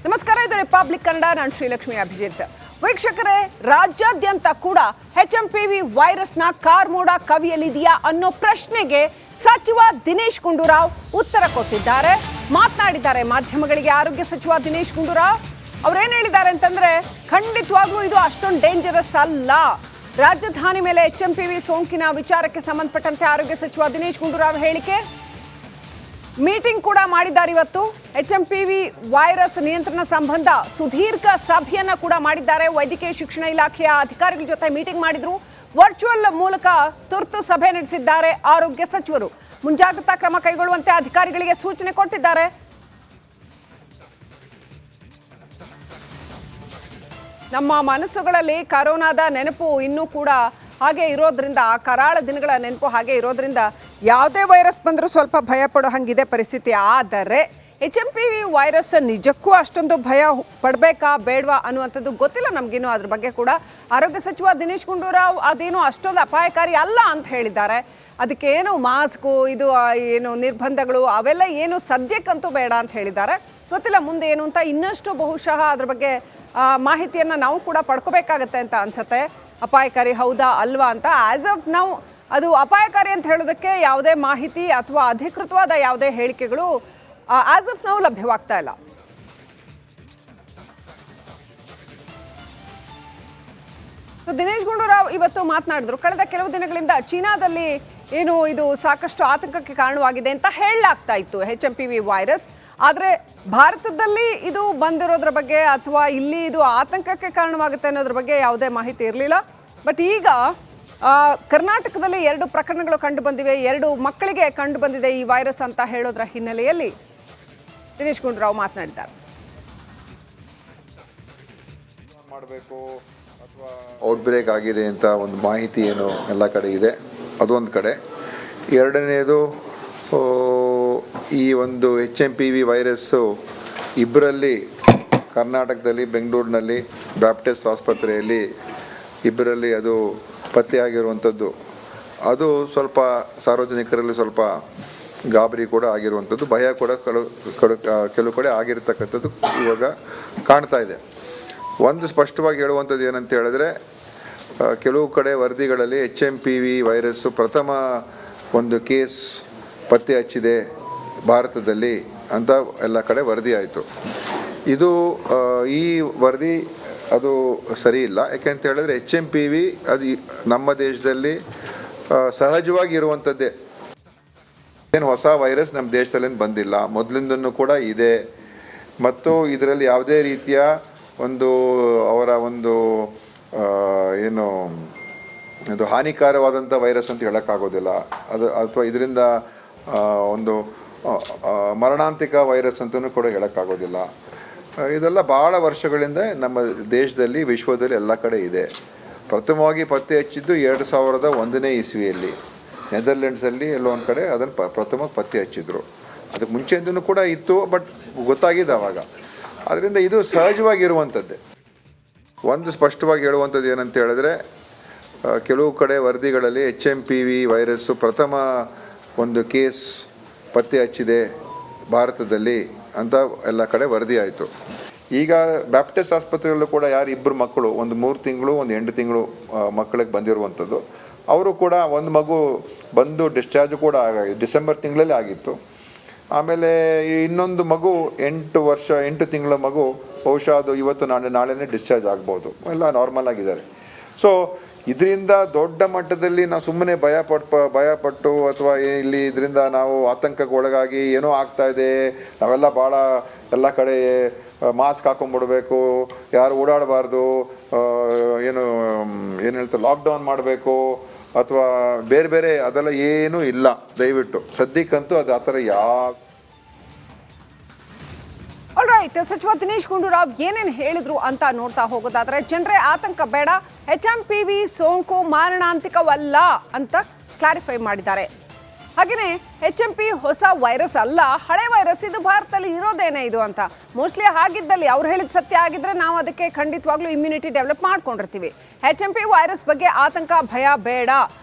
ನಮಸ್ಕಾರ, ಇದು ರಿಪಬ್ಲಿಕ್ ಕನ್ನಡ. ನಾನು ಶ್ರೀಲಕ್ಷ್ಮಿ ಅಭಿಜಿತ್. ವೀಕ್ಷಕರೇ, ರಾಜ್ಯಾದ್ಯಂತ ಕೂಡ HMPV ವೈರಸ್ನ ಕಾರ್ಮೋಡ ಕವಿಯಲಿದೆಯಾ ಅನ್ನೋ ಪ್ರಶ್ನೆಗೆ ಸಚಿವ ದಿನೇಶ್ ಗುಂಡೂರಾವ್ ಉತ್ತರ ಕೊಟ್ಟಿದ್ದಾರೆ, ಮಾತನಾಡಿದ್ದಾರೆ ಮಾಧ್ಯಮಗಳಿಗೆ. ಆರೋಗ್ಯ ಸಚಿವ ದಿನೇಶ್ ಗುಂಡೂರಾವ್ ಅವ್ರೇನು ಹೇಳಿದ್ದಾರೆ ಅಂತಂದ್ರೆ, ಖಂಡಿತವಾಗ್ಲೂ ಇದು ಅಷ್ಟೊಂದು ಡೇಂಜರಸ್ ಅಲ್ಲ. ರಾಜಧಾನಿ ಮೇಲೆ HMPV ಸೋಂಕಿನ ವಿಚಾರಕ್ಕೆ ಸಂಬಂಧಪಟ್ಟಂತೆ ಆರೋಗ್ಯ ಸಚಿವ ದಿನೇಶ್ ಗುಂಡೂರಾವ್ ಹೇಳಿಕೆ. ಮೀಟಿಂಗ್ ಕೂಡ ಮಾಡಿದ್ದಾರೆ ಇವತ್ತು. HMPV ವೈರಸ್ ನಿಯಂತ್ರಣ ಸಂಬಂಧ ಸುದೀರ್ಘ ಸಭೆಯನ್ನ ಕೂಡ ಮಾಡಿದ್ದಾರೆ. ವೈದ್ಯಕೀಯ ಶಿಕ್ಷಣ ಇಲಾಖೆಯ ಅಧಿಕಾರಿಗಳ ಜೊತೆ ಮೀಟಿಂಗ್ ಮಾಡಿದ್ರು. ವರ್ಚುವಲ್ ಮೂಲಕ ತುರ್ತು ಸಭೆ ನಡೆಸಿದ್ದಾರೆ ಆರೋಗ್ಯ ಸಚಿವರು. ಮುಂಜಾಗ್ರತಾ ಕ್ರಮ ಕೈಗೊಳ್ಳುವಂತೆ ಅಧಿಕಾರಿಗಳಿಗೆ ಸೂಚನೆ ಕೊಟ್ಟಿದ್ದಾರೆ. ನಮ್ಮ ಮನಸ್ಸುಗಳಲ್ಲಿ ಕರೋನಾದ ನೆನಪು ಇನ್ನೂ ಕೂಡ ಹಾಗೆ ಇರೋದ್ರಿಂದ, ಕರಾಳ ದಿನಗಳ ನೆನಪು ಹಾಗೆ ಇರೋದ್ರಿಂದ ಯಾವುದೇ ವೈರಸ್ ಬಂದರೂ ಸ್ವಲ್ಪ ಭಯ ಪಡೋ ಹಂಗಿದೆ ಪರಿಸ್ಥಿತಿ. ಆದರೆ HMPV ವೈರಸ್ ನಿಜಕ್ಕೂ ಅಷ್ಟೊಂದು ಭಯ ಪಡಬೇಕಾ ಬೇಡವಾ ಅನ್ನುವಂಥದ್ದು ಗೊತ್ತಿಲ್ಲ ನಮಗಿನ್ನೂ. ಅದ್ರ ಬಗ್ಗೆ ಕೂಡ ಆರೋಗ್ಯ ಸಚಿವ ದಿನೇಶ್ ಗುಂಡೂರಾವ್ ಅದೇನು ಅಷ್ಟೊಂದು ಅಪಾಯಕಾರಿ ಅಲ್ಲ ಅಂತ ಹೇಳಿದ್ದಾರೆ. ಅದಕ್ಕೇನು ಮಾಸ್ಕು, ಇದು ಏನು ನಿರ್ಬಂಧಗಳು ಅವೆಲ್ಲ ಏನು ಸದ್ಯಕ್ಕಂತೂ ಬೇಡ ಅಂತ ಹೇಳಿದ್ದಾರೆ. ಗೊತ್ತಿಲ್ಲ ಮುಂದೆ ಏನು ಅಂತ. ಇನ್ನಷ್ಟು ಬಹುಶಃ ಅದ್ರ ಬಗ್ಗೆ ಮಾಹಿತಿಯನ್ನು ನಾವು ಕೂಡ ಪಡ್ಕೋಬೇಕಾಗತ್ತೆ ಅಂತ ಅನ್ಸುತ್ತೆ. ಅಪಾಯಕಾರಿ ಹೌದಾ ಅಲ್ವಾ ಅಂತ. ಆ್ಯಸ್ ಆಫ್ ನೌ ಅದು ಅಪಾಯಕಾರಿ ಅಂತ ಹೇಳೋದಕ್ಕೆ ಯಾವುದೇ ಮಾಹಿತಿ ಅಥವಾ ಅಧಿಕೃತವಾದ ಯಾವುದೇ ಹೇಳಿಕೆಗಳು ಆ್ಯಸ್ ಆಫ್ ನೌ ಲಭ್ಯವಾಗ್ತಾ ಇಲ್ಲ. ದಿನೇಶ್ ಗುಂಡೂರಾವ್ ಇವತ್ತು ಮಾತನಾಡಿದ್ರು. ಕಳೆದ ಕೆಲವು ದಿನಗಳಿಂದ ಚೀನಾದಲ್ಲಿ ಏನು ಇದು ಸಾಕಷ್ಟು ಆತಂಕಕ್ಕೆ ಕಾರಣವಾಗಿದೆ ಅಂತ ಹೇಳಲಾಗ್ತಾ ಇತ್ತು HMPV ವೈರಸ್. ಆದರೆ ಭಾರತದಲ್ಲಿ ಇದು ಬಂದಿರೋದ್ರ ಬಗ್ಗೆ ಅಥವಾ ಇಲ್ಲಿ ಇದು ಆತಂಕಕ್ಕೆ ಕಾರಣವಾಗುತ್ತೆ ಅನ್ನೋದ್ರ ಬಗ್ಗೆ ಯಾವುದೇ ಮಾಹಿತಿ ಇರಲಿಲ್ಲ. ಬಟ್ ಈಗ ಕರ್ನಾಟಕದಲ್ಲಿ 2 ಪ್ರಕರಣಗಳು ಕಂಡು ಬಂದಿವೆ. 2 ಮಕ್ಕಳಿಗೆ ಕಂಡು ಬಂದಿದೆ ಈ ವೈರಸ್ ಅಂತ ಹೇಳೋದ್ರ ಹಿನ್ನೆಲೆಯಲ್ಲಿ ದಿನೇಶ್ ಗುಂಡೂರಾವ್ ಮಾತನಾಡಿದ್ದಾರೆ. ಔಟ್ಬ್ರೇಕ್ ಆಗಿದೆ ಅಂತ ಒಂದು ಮಾಹಿತಿ ಏನು ಎಲ್ಲ ಕಡೆ ಇದೆ, ಅದೊಂದು ಕಡೆ. ಎರಡನೇದು, ಈ ಒಂದು HMPV ವೈರಸ್ಸು ಇಬ್ಬರಲ್ಲಿ ಕರ್ನಾಟಕದಲ್ಲಿ ಬೆಂಗಳೂರಿನಲ್ಲಿ ಬ್ಯಾಪ್ಟಿಸ್ಟ್ ಆಸ್ಪತ್ರೆಯಲ್ಲಿ ಇಬ್ಬರಲ್ಲಿ ಅದು ಪತ್ತೆಯಾಗಿರುವಂಥದ್ದು. ಅದು ಸ್ವಲ್ಪ ಸಾರ್ವಜನಿಕರಲ್ಲಿ ಸ್ವಲ್ಪ ಗಾಬರಿ ಕೂಡ ಆಗಿರುವಂಥದ್ದು, ಭಯ ಕೂಡ ಕೆಲವು ಕಡೆ ಆಗಿರ್ತಕ್ಕಂಥದ್ದು ಇವಾಗ ಕಾಣ್ತಾ ಇದೆ. ಒಂದು ಸ್ಪಷ್ಟವಾಗಿ ಹೇಳುವಂಥದ್ದು ಏನಂತ ಹೇಳಿದ್ರೆ, ಕೆಲವು ಕಡೆ ವರದಿಗಳಲ್ಲಿ HMPV ವೈರಸ್ಸು ಪ್ರಥಮ ಒಂದು ಕೇಸ್ ಪತ್ತೆ ಹಚ್ಚಿದೆ ಭಾರತದಲ್ಲಿ ಅಂತ ಎಲ್ಲ ಕಡೆ ವರದಿ ಆಯಿತು. ಇದು ಈ ವರದಿ ಅದು ಸರಿ ಇಲ್ಲ. ಯಾಕೆಂತ ಹೇಳಿದ್ರೆ HMPV ಅದು ನಮ್ಮ ದೇಶದಲ್ಲಿ ಸಹಜವಾಗಿ ಇರುವಂಥದ್ದೇ, ಏನು ಹೊಸ ವೈರಸ್ ನಮ್ಮ ದೇಶದಲ್ಲೇನು ಬಂದಿಲ್ಲ, ಮೊದಲಿಂದನೂ ಕೂಡ ಇದೆ. ಮತ್ತು ಇದರಲ್ಲಿ ಯಾವುದೇ ರೀತಿಯ ಒಂದು ಅವರ ಒಂದು ಏನು ಇದು ಹಾನಿಕಾರವಾದಂಥ ವೈರಸ್ ಅಂತ ಹೇಳೋಕ್ಕಾಗೋದಿಲ್ಲ. ಅದು ಅಥವಾ ಇದರಿಂದ ಒಂದು ಮರಣಾಂತಿಕ ವೈರಸ್ ಅಂತಲೂ ಕೂಡ ಹೇಳೋಕ್ಕಾಗೋದಿಲ್ಲ. ಇದೆಲ್ಲ ಭಾಳ ವರ್ಷಗಳಿಂದ ನಮ್ಮ ದೇಶದಲ್ಲಿ ವಿಶ್ವದಲ್ಲಿ ಎಲ್ಲ ಕಡೆ ಇದೆ. ಪ್ರಥಮವಾಗಿ ಪತ್ತೆ ಹಚ್ಚಿದ್ದು 2001ನೇ ಇಸ್ವಿಯಲ್ಲಿ ನೆದರ್ಲೆಂಡ್ಸಲ್ಲಿ ಎಲ್ಲೋ ಒಂದು ಕಡೆ ಅದನ್ನು ಪ್ರಥಮವಾಗಿ ಪತ್ತೆ ಹಚ್ಚಿದ್ರು. ಅದಕ್ಕೆ ಮುಂಚೆಯಿಂದನೂ ಕೂಡ ಇತ್ತು, ಬಟ್ ಗೊತ್ತಾಗಿದೆ ಆವಾಗ. ಅದರಿಂದ ಇದು ಸಹಜವಾಗಿರುವಂಥದ್ದೇ. ಒಂದು ಸ್ಪಷ್ಟವಾಗಿ ಹೇಳುವಂಥದ್ದು ಏನಂತ ಹೇಳಿದ್ರೆ, ಕೆಲವು ಕಡೆ ವರದಿಗಳಲ್ಲಿ HMPV ವೈರಸ್ಸು ಪ್ರಥಮ ಒಂದು ಕೇಸ್ ಪತ್ತೆ ಹಚ್ಚಿದೆ ಭಾರತದಲ್ಲಿ ಅಂತ ಎಲ್ಲ ಕಡೆ ವರದಿ ಆಯಿತು. ಈಗ ಬ್ಯಾಪ್ಟಿಸ್ಟ್ ಆಸ್ಪತ್ರೆಯಲ್ಲೂ ಕೂಡ ಇಬ್ಬರು ಮಕ್ಕಳು, ಒಂದು 3 ತಿಂಗಳು ಒಂದು 8 ತಿಂಗಳು ಮಕ್ಕಳಿಗೆ ಬಂದಿರುವಂಥದ್ದು. ಅವರು ಕೂಡ ಒಂದು ಮಗು ಬಂದು ಡಿಸ್ಚಾರ್ಜ್ ಕೂಡ ಡಿಸೆಂಬರ್ ತಿಂಗಳಲ್ಲಿ ಆಗಿತ್ತು. ಆಮೇಲೆ ಇನ್ನೊಂದು ಮಗು 8 ತಿಂಗಳ ಮಗು ಬಹುಶಃ ಅದು ಇವತ್ತು ನಾಳೆನೇ ಡಿಸ್ಚಾರ್ಜ್ ಆಗ್ಬೋದು, ಎಲ್ಲ ನಾರ್ಮಲ್ ಆಗಿದ್ದಾರೆ. ಸೊ ಇದರಿಂದ ದೊಡ್ಡ ಮಟ್ಟದಲ್ಲಿ ನಾವು ಸುಮ್ಮನೆ ಭಯಪಟ್ಟು ಅಥವಾ ಇಲ್ಲಿ ಇದರಿಂದ ನಾವು ಆತಂಕಕ್ಕೆ ಒಳಗಾಗಿ ಏನೋ ಆಗ್ತಾ ಇದೆ, ನಾವೆಲ್ಲ ಭಾಳ ಎಲ್ಲ ಕಡೆ ಮಾಸ್ಕ್ ಹಾಕೊಂಡ್ಬಿಡ್ಬೇಕು, ಯಾರು ಓಡಾಡಬಾರ್ದು, ಏನು ಹೇಳ್ತಾರೆ ಲಾಕ್ಡೌನ್ ಮಾಡಬೇಕು ಅಥವಾ ಬೇರೆ ಬೇರೆ ಅದೆಲ್ಲ ಏನೂ ಇಲ್ಲ. ದಯವಿಟ್ಟು ಸದ್ಯಕ್ಕಂತೂ ಅದು ಆ ಥರ ಆಲ್ರೈಟ್, ಸಚಿವ ದಿನೇಶ್ ಗುಂಡೂರಾವ್ ಏನೇನು ಹೇಳಿದ್ರು ಅಂತ ನೋಡ್ತಾ ಹೋಗೋದಾದ್ರೆ, ಜನರೇ ಆತಂಕ ಬೇಡ, HMPV ಸೋಂಕು ಮಾರಣಾಂತಿಕವಲ್ಲ ಅಂತ ಕ್ಲಾರಿಫೈ ಮಾಡಿದ್ದಾರೆ. ಹಾಗೆಯೇ HMP ಹೊಸ ವೈರಸ್ ಅಲ್ಲ, ಹಳೆ ವೈರಸ್, ಇದು ಭಾರತದಲ್ಲಿ ಇರೋದೇನೆ ಇದು ಅಂತ. ಮೋಸ್ಟ್ಲಿ ಹಾಗಿದ್ದಲ್ಲಿ ಅವ್ರು ಹೇಳಿದ ಸತ್ಯ ಆಗಿದ್ರೆ ನಾವು ಅದಕ್ಕೆ ಖಂಡಿತವಾಗ್ಲೂ ಇಮ್ಯುನಿಟಿ ಡೆವಲಪ್ ಮಾಡ್ಕೊಂಡಿರ್ತೀವಿ. HMP ವೈರಸ್ ಬಗ್ಗೆ ಆತಂಕ ಭಯ ಬೇಡ,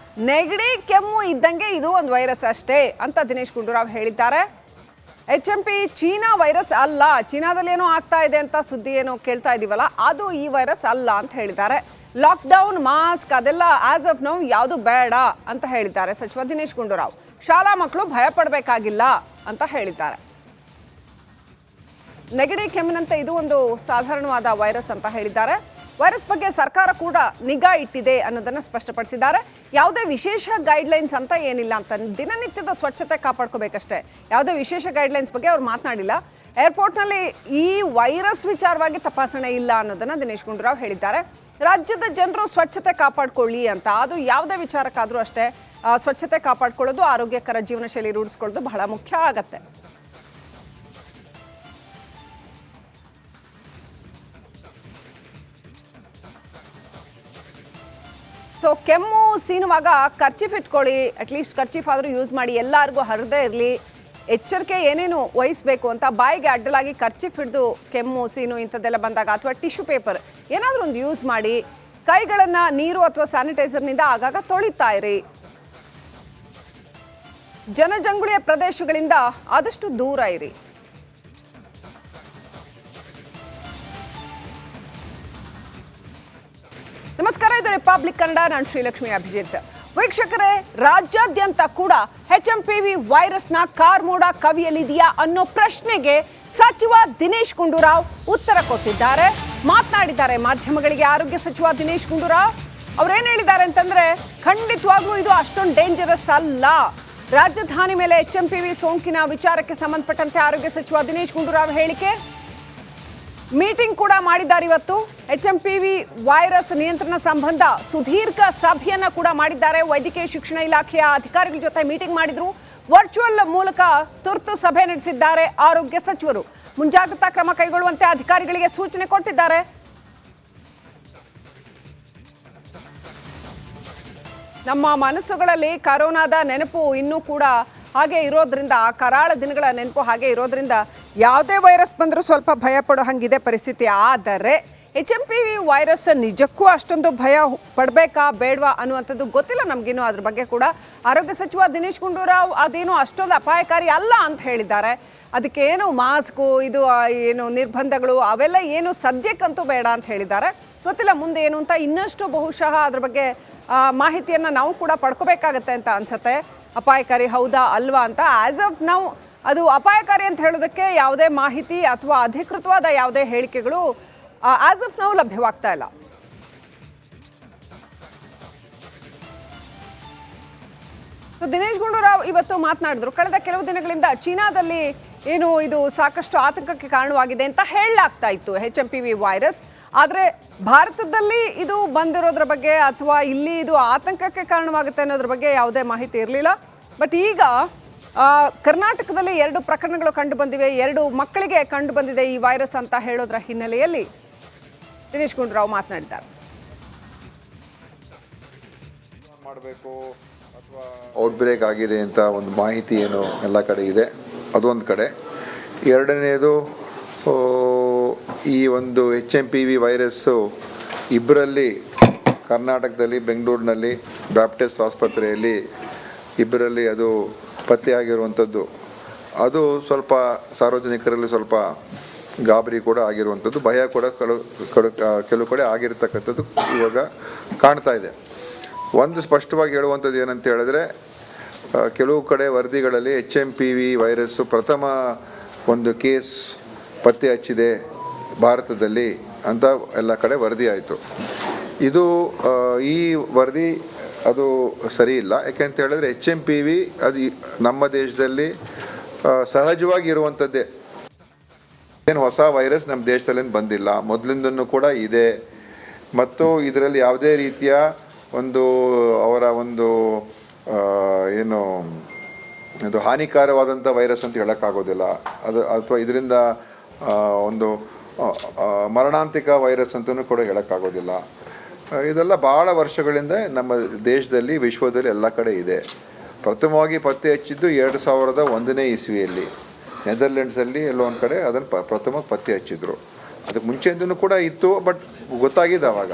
ನೆಗಡಿ ಕೆಮ್ಮು ಇದ್ದಂಗೆ ಇದು ಒಂದು ವೈರಸ್ ಅಷ್ಟೇ ಅಂತ ದಿನೇಶ್ ಗುಂಡೂರಾವ್ ಹೇಳಿದ್ದಾರೆ. HMP ಚೀನಾ ವೈರಸ್ ಅಲ್ಲ, ಚೀನಾದಲ್ಲಿ ಏನೋ ಆಗ್ತಾ ಇದೆ ಅಂತ ಸುದ್ದಿ ಏನೋ ಕೇಳ್ತಾ ಇದೀವಲ್ಲ, ಅದು ಈ ವೈರಸ್ ಅಲ್ಲ ಅಂತ ಹೇಳಿದ್ದಾರೆ. ಲಾಕ್ಡೌನ್, ಮಾಸ್ಕ್ ಅದೆಲ್ಲ ಆಸ್ ಆಫ್ ನೌ ಯಾವುದು ಬೇಡ ಅಂತ ಹೇಳಿದ್ದಾರೆ ಸಚಿವ ದಿನೇಶ್ ಗುಂಡೂರಾವ್. ಶಾಲಾ ಮಕ್ಕಳು ಭಯ ಪಡಬೇಕಾಗಿಲ್ಲ ಅಂತ ಹೇಳಿದ್ದಾರೆ. ನೆಗಡಿ, ಕೆಮ್ಮಿನಂತೆ ಇದು ಒಂದು ಸಾಧಾರಣವಾದ ವೈರಸ್ ಅಂತ ಹೇಳಿದ್ದಾರೆ. ವೈರಸ್ ಬಗ್ಗೆ ಸರ್ಕಾರ ಕೂಡ ನಿಗಾ ಇಟ್ಟಿದೆ ಅನ್ನೋದನ್ನು ಸ್ಪಷ್ಟಪಡಿಸಿದ್ದಾರೆ. ಯಾವುದೇ ವಿಶೇಷ ಗೈಡ್ಲೈನ್ಸ್ ಅಂತ ಏನಿಲ್ಲ ಅಂತ, ದಿನನಿತ್ಯದ ಸ್ವಚ್ಛತೆ ಕಾಪಾಡ್ಕೋಬೇಕಷ್ಟೇ. ಯಾವುದೇ ವಿಶೇಷ ಗೈಡ್ಲೈನ್ಸ್ ಬಗ್ಗೆ ಅವ್ರು ಮಾತನಾಡಿಲ್ಲ. ಏರ್ಪೋರ್ಟ್ನಲ್ಲಿ ಈ ವೈರಸ್ ವಿಚಾರವಾಗಿ ತಪಾಸಣೆ ಇಲ್ಲ ಅನ್ನೋದನ್ನು ದಿನೇಶ್ ಗುಂಡೂರಾವ್ ಹೇಳಿದ್ದಾರೆ. ರಾಜ್ಯದ ಜನರು ಸ್ವಚ್ಛತೆ ಕಾಪಾಡ್ಕೊಳ್ಳಿ ಅಂತ, ಅದು ಯಾವುದೇ ವಿಚಾರಕ್ಕಾದರೂ ಅಷ್ಟೇ ಸ್ವಚ್ಛತೆ ಕಾಪಾಡ್ಕೊಳ್ಳೋದು, ಆರೋಗ್ಯಕರ ಜೀವನ ಶೈಲಿ ರೂಢಿಸ್ಕೊಳ್ಳೋದು ಬಹಳ ಮುಖ್ಯ ಆಗತ್ತೆ. ಸೊ ಕೆಮ್ಮು ಸೀನುವಾಗ ಕರ್ಚೀಫ್ ಇಟ್ಕೊಳ್ಳಿ, ಅಟ್ಲೀಸ್ಟ್ ಕರ್ಚೀಫ್ ಆದರೂ ಯೂಸ್ ಮಾಡಿ, ಎಲ್ಲರಿಗೂ ಹರದೇ ಇರಲಿ. ಎಚ್ಚರಿಕೆ ಏನೇನು ವಹಿಸಬೇಕು ಅಂತ, ಬಾಯಿಗೆ ಅಡ್ಡಲಾಗಿ ಕರ್ಚೀಫ್ ಹಿಡಿದು ಕೆಮ್ಮು ಸೀನು ಇಂಥದ್ದೆಲ್ಲ ಬಂದಾಗ ಅಥವಾ ಟಿಶ್ಯೂ ಪೇಪರ್ ಏನಾದರೂ ಒಂದು ಯೂಸ್ ಮಾಡಿ. ಕೈಗಳನ್ನು ನೀರು ಅಥವಾ ಸ್ಯಾನಿಟೈಸರ್ನಿಂದ ಆಗಾಗ ತೊಳಿತಾ ಇರಿ. ಜನಜಂಗುಳಿಯ ಪ್ರದೇಶಗಳಿಂದ ಆದಷ್ಟು ದೂರ ಇರಿ. ನಮಸ್ಕಾರ, ಇದು ರಿಪಬ್ಲಿಕ್ ಕನ್ನಡ. ನಾನು ಶ್ರೀಲಕ್ಷ್ಮಿ ಅಭಿಜಿತ್. ವೀಕ್ಷಕರೇ, ರಾಜ್ಯಾದ್ಯಂತ ಕೂಡ HMPV ವೈರಸ್ನ ಕಾರ್ಮೋಡ ಕವಿಯಲಿದೆಯಾ ಅನ್ನೋ ಪ್ರಶ್ನೆಗೆ ಸಚಿವ ದಿನೇಶ್ ಗುಂಡೂರಾವ್ ಉತ್ತರ ಕೊಟ್ಟಿದ್ದಾರೆ, ಮಾತನಾಡಿದ್ದಾರೆ ಮಾಧ್ಯಮಗಳಿಗೆ. ಆರೋಗ್ಯ ಸಚಿವ ದಿನೇಶ್ ಗುಂಡೂರಾವ್ ಅವ್ರೇನು ಹೇಳಿದ್ದಾರೆ ಅಂತಂದ್ರೆ, ಖಂಡಿತವಾಗ್ಲೂ ಇದು ಅಷ್ಟೊಂದು ಡೇಂಜರಸ್ ಅಲ್ಲ. ರಾಜಧಾನಿ ಮೇಲೆ HMPV ಸೋಂಕಿನ ವಿಚಾರಕ್ಕೆ ಸಂಬಂಧಪಟ್ಟಂತೆ ಆರೋಗ್ಯ ಸಚಿವ ದಿನೇಶ್ ಗುಂಡೂರಾವ್ ಹೇಳಿಕೆ. ಮೀಟಿಂಗ್ ಕೂಡ ಮಾಡಿದ್ದಾರೆ ಇವತ್ತು. HMPV ವೈರಸ್ ನಿಯಂತ್ರಣ ಸಂಬಂಧ ಸುದೀರ್ಘ ಸಭೆಯನ್ನ ಕೂಡ ಮಾಡಿದ್ದಾರೆ. ವೈದ್ಯಕೀಯ ಶಿಕ್ಷಣ ಇಲಾಖೆಯ ಅಧಿಕಾರಿಗಳ ಜೊತೆ ಮೀಟಿಂಗ್ ಮಾಡಿದ್ರು. ವರ್ಚುವಲ್ ಮೂಲಕ ತುರ್ತು ಸಭೆ ನಡೆಸಿದ್ದಾರೆ ಆರೋಗ್ಯ ಸಚಿವರು. ಮುಂಜಾಗ್ರತಾ ಕ್ರಮ ಕೈಗೊಳ್ಳುವಂತೆ ಅಧಿಕಾರಿಗಳಿಗೆ ಸೂಚನೆ ಕೊಟ್ಟಿದ್ದಾರೆ. ನಮ್ಮ ಮನಸ್ಸುಗಳಲ್ಲಿ ಕರೋನಾದ ನೆನಪು ಇನ್ನೂ ಕೂಡ ಹಾಗೆ ಇರೋದ್ರಿಂದ, ಆ ಕರಾಳ ದಿನಗಳ ನೆನಪು ಹಾಗೆ ಇರೋದ್ರಿಂದ ಯಾವುದೇ ವೈರಸ್ ಬಂದರೂ ಸ್ವಲ್ಪ ಭಯ ಪಡೋ ಹಂಗಿದೆ ಪರಿಸ್ಥಿತಿ. ಆದರೆ HMPV ವೈರಸ್ ನಿಜಕ್ಕೂ ಅಷ್ಟೊಂದು ಭಯ ಪಡಬೇಕಾ ಬೇಡವಾ ಅನ್ನುವಂಥದ್ದು ಗೊತ್ತಿಲ್ಲ ನಮಗಿನ್ನೂ. ಅದ್ರ ಬಗ್ಗೆ ಕೂಡ ಆರೋಗ್ಯ ಸಚಿವ ದಿನೇಶ್ ಗುಂಡೂರಾವ್ ಅದೇನು ಅಷ್ಟೊಂದು ಅಪಾಯಕಾರಿ ಅಲ್ಲ ಅಂತ ಹೇಳಿದ್ದಾರೆ. ಅದಕ್ಕೆ ಏನು ಮಾಸ್ಕು, ಇದು ಏನು ನಿರ್ಬಂಧಗಳು ಅವೆಲ್ಲ ಏನು ಸದ್ಯಕ್ಕಂತೂ ಬೇಡ ಅಂತ ಹೇಳಿದ್ದಾರೆ. ಗೊತ್ತಿಲ್ಲ ಮುಂದೆ ಏನು ಅಂತ. ಇನ್ನಷ್ಟು ಬಹುಶಃ ಅದ್ರ ಬಗ್ಗೆ ಮಾಹಿತಿಯನ್ನು ನಾವು ಕೂಡ ಪಡ್ಕೋಬೇಕಾಗತ್ತೆ ಅಂತ ಅನ್ಸುತ್ತೆ. ಅಪಾಯಕಾರಿ ಹೌದಾ ಅಲ್ವಾ ಅಂತ. ಆಸ್ ಆಫ್ ನೌ ಅದು ಅಪಾಯಕಾರಿ ಅಂತ ಹೇಳೋದಕ್ಕೆ ಯಾವುದೇ ಮಾಹಿತಿ ಅಥವಾ ಅಧಿಕೃತವಾದ ಯಾವುದೇ ಹೇಳಿಕೆಗಳು ಆಸ್ ಆಫ್ ನೌ ಲಭ್ಯವಾಗ್ತಾ ಇಲ್ಲ. ದಿನೇಶ್ ಗುಂಡೂರಾವ್ ಇವತ್ತು ಮಾತನಾಡಿದ್ರು. ಕಳೆದ ಕೆಲವು ದಿನಗಳಿಂದ ಚೀನಾದಲ್ಲಿ ಏನು ಇದು ಸಾಕಷ್ಟು ಆತಂಕಕ್ಕೆ ಕಾರಣವಾಗಿದೆ ಅಂತ ಹೇಳಲಾಗ್ತಾ ಇತ್ತು HMPV ವೈರಸ್. ಆದರೆ ಭಾರತದಲ್ಲಿ ಇದು ಬಂದಿರೋದ್ರ ಬಗ್ಗೆ ಅಥವಾ ಇಲ್ಲಿ ಇದು ಆತಂಕಕ್ಕೆ ಕಾರಣವಾಗುತ್ತೆ ಅನ್ನೋದ್ರ ಬಗ್ಗೆ ಯಾವುದೇ ಮಾಹಿತಿ ಇರಲಿಲ್ಲ. ಬಟ್ ಈಗ ಕರ್ನಾಟಕದಲ್ಲಿ 2 ಪ್ರಕರಣಗಳು ಕಂಡು ಬಂದಿವೆ, 2 ಮಕ್ಕಳಿಗೆ ಕಂಡು ಬಂದಿದೆ ಈ ವೈರಸ್ ಅಂತ ಹೇಳೋದ್ರ ಹಿನ್ನೆಲೆಯಲ್ಲಿ ದಿನೇಶ್ ಗುಂಡೂರಾವ್ ಮಾತನಾಡಿದ್ದಾರೆ. ಔಟ್ಬ್ರೇಕ್ ಆಗಿದೆ ಅಂತ ಒಂದು ಮಾಹಿತಿ ಏನು ಎಲ್ಲ ಕಡೆ ಇದೆ, ಅದೊಂದು ಕಡೆ. ಎರಡನೇದು, ಈ ಒಂದು HMPV ವೈರಸ್ಸು ಇಬ್ಬರಲ್ಲಿ ಕರ್ನಾಟಕದಲ್ಲಿ ಬೆಂಗಳೂರಿನಲ್ಲಿ ಬ್ಯಾಪ್ಟಿಸ್ಟ್ ಆಸ್ಪತ್ರೆಯಲ್ಲಿ ಇಬ್ಬರಲ್ಲಿ ಅದು ಪತ್ತೆಯಾಗಿರುವಂಥದ್ದು. ಅದು ಸ್ವಲ್ಪ ಸಾರ್ವಜನಿಕರಲ್ಲಿ ಸ್ವಲ್ಪ ಗಾಬರಿ ಕೂಡ ಆಗಿರುವಂಥದ್ದು, ಭಯ ಕೂಡ ಕೆಲವು ಕಡೆ ಆಗಿರ್ತಕ್ಕಂಥದ್ದು ಇವಾಗ ಕಾಣ್ತಾ ಇದೆ. ಒಂದು ಸ್ಪಷ್ಟವಾಗಿ ಹೇಳುವಂಥದ್ದು ಏನಂತ ಹೇಳಿದ್ರೆ, ಕೆಲವು ಕಡೆ ವರದಿಗಳಲ್ಲಿ HMPV ವೈರಸ್ಸು ಪ್ರಥಮ ಒಂದು ಕೇಸ್ ಪತ್ತೆ ಹಚ್ಚಿದೆ ಭಾರತದಲ್ಲಿ ಅಂತ ಎಲ್ಲ ಕಡೆ ವರದಿ ಆಯಿತು. ಇದು ಈ ವರದಿ ಅದು ಸರಿ ಇಲ್ಲ. ಯಾಕೆಂತ ಹೇಳಿದ್ರೆ HMPV ಅದು ನಮ್ಮ ದೇಶದಲ್ಲಿ ಸಹಜವಾಗಿ ಇರುವಂಥದ್ದೇ, ಏನು ಹೊಸ ವೈರಸ್ ನಮ್ಮ ದೇಶದಲ್ಲಿ ಬಂದಿಲ್ಲ, ಮೊದಲಿಂದನೂ ಕೂಡ ಇದೆ. ಮತ್ತು ಇದರಲ್ಲಿ ಯಾವುದೇ ರೀತಿಯ ಒಂದು ಅವರ ಒಂದು ಏನು ಇದು ಹಾನಿಕಾರವಾದಂಥ ವೈರಸ್ ಅಂತ ಹೇಳೋಕ್ಕಾಗೋದಿಲ್ಲ. ಅದು ಅಥವಾ ಇದರಿಂದ ಒಂದು ಮರಣಾಂತಿಕ ವೈರಸ್ ಅಂತಲೂ ಕೂಡ ಹೇಳೋಕ್ಕಾಗೋದಿಲ್ಲ. ಇದೆಲ್ಲ ಭಾಳ ವರ್ಷಗಳಿಂದ ನಮ್ಮ ದೇಶದಲ್ಲಿ ವಿಶ್ವದಲ್ಲಿ ಎಲ್ಲ ಕಡೆ ಇದೆ. ಪ್ರಥಮವಾಗಿ ಪತ್ತೆ ಹಚ್ಚಿದ್ದು 2001ನೇ ಇಸ್ವಿಯಲ್ಲಿ ನೆದರ್ಲೆಂಡ್ಸಲ್ಲಿ ಎಲ್ಲೋ ಒಂದು ಕಡೆ ಅದನ್ನು ಪ್ರಥಮ ಪತ್ತೆ ಹಚ್ಚಿದ್ರು. ಅದಕ್ಕೆ ಮುಂಚೆಯಿಂದನೂ ಕೂಡ ಇತ್ತು, ಬಟ್ ಗೊತ್ತಾಗಿದೆ ಆವಾಗ.